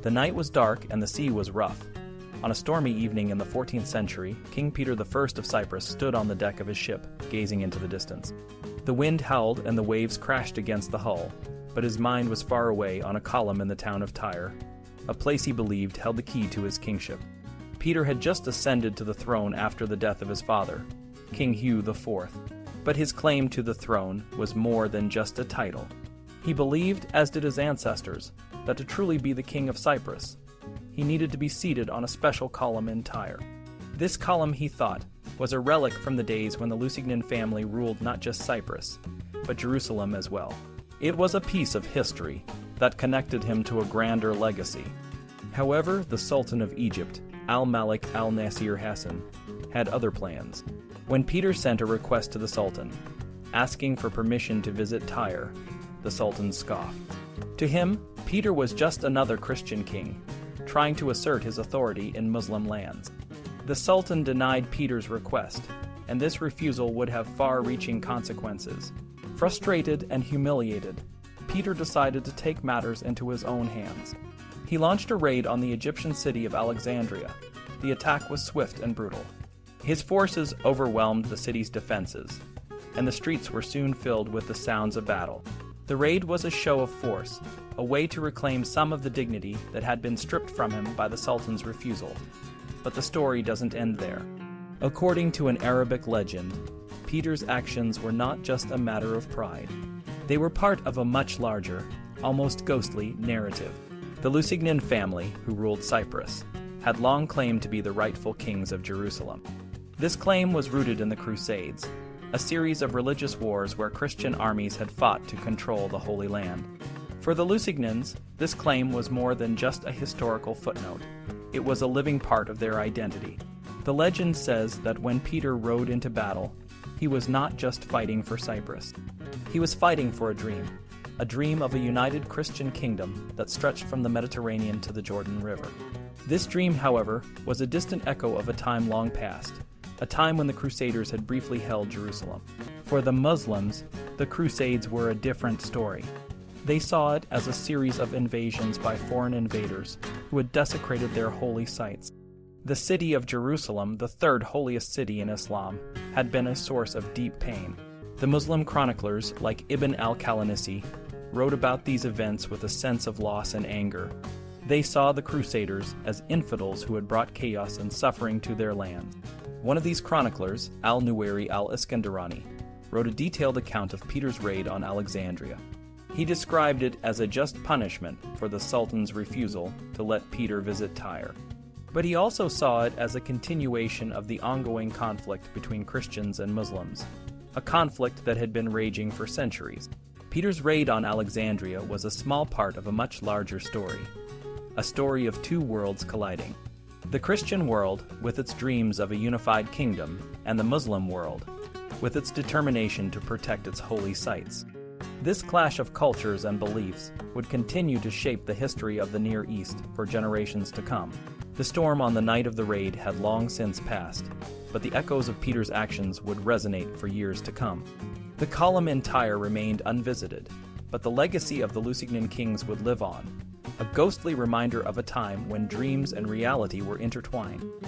The night was dark and the sea was rough. On a stormy evening in the 14th century, King Peter I of Cyprus stood on the deck of his ship, gazing into the distance. The wind howled and the waves crashed against the hull, but his mind was far away on a column in the town of Tyre, a place he believed held the key to his kingship. Peter had just ascended to the throne after the death of his father, King Hugh IV. But his claim to the throne was more than just a title. He believed, as did his ancestors, that to truly be the king of Cyprus, he needed to be seated on a special column in Tyre. This column, he thought, was a relic from the days when the Lusignan family ruled not just Cyprus, but Jerusalem as well. It was a piece of history that connected him to a grander legacy. However, the Sultan of Egypt, al-Malik al-Nasir Hassan, had other plans. When Peter sent a request to the Sultan, asking for permission to visit Tyre, the Sultan scoffed. To him, Peter was just another Christian king, trying to assert his authority in Muslim lands. The Sultan denied Peter's request, and this refusal would have far-reaching consequences. Frustrated and humiliated, Peter decided to take matters into his own hands. He launched a raid on the Egyptian city of Alexandria. The attack was swift and brutal. His forces overwhelmed the city's defenses, and the streets were soon filled with the sounds of battle. The raid was a show of force, a way to reclaim some of the dignity that had been stripped from him by the Sultan's refusal. But the story doesn't end there. According to an Arabic legend, Peter's actions were not just a matter of pride. They were part of a much larger, almost ghostly narrative. The Lusignan family, who ruled Cyprus, had long claimed to be the rightful kings of Jerusalem. This claim was rooted in the Crusades, a series of religious wars where Christian armies had fought to control the Holy Land. For the Lusignans, this claim was more than just a historical footnote. It was a living part of their identity. The legend says that when Peter rode into battle, he was not just fighting for Cyprus. He was fighting for a dream of a united Christian kingdom that stretched from the Mediterranean to the Jordan River. This dream, however, was a distant echo of a time long past, a time when the Crusaders had briefly held Jerusalem. For the Muslims, the Crusades were a different story. They saw it as a series of invasions by foreign invaders who had desecrated their holy sites. The city of Jerusalem, the third holiest city in Islam, had been a source of deep pain. The Muslim chroniclers, like Ibn al-Qalanisi, wrote about these events with a sense of loss and anger. They saw the Crusaders as infidels who had brought chaos and suffering to their land. One of these chroniclers, al-Nuwairi al-Iskandarani, wrote a detailed account of Peter's raid on Alexandria. He described it as a just punishment for the Sultan's refusal to let Peter visit Tyre. But he also saw it as a continuation of the ongoing conflict between Christians and Muslims, a conflict that had been raging for centuries. Peter's raid on Alexandria was a small part of a much larger story, a story of two worlds colliding. The Christian world, with its dreams of a unified kingdom, and the Muslim world, with its determination to protect its holy sites. This clash of cultures and beliefs would continue to shape the history of the Near East for generations to come. The storm on the night of the raid had long since passed, but the echoes of Peter's actions would resonate for years to come. The column in Tyre remained unvisited, but the legacy of the Lusignan kings would live on, a ghostly reminder of a time when dreams and reality were intertwined.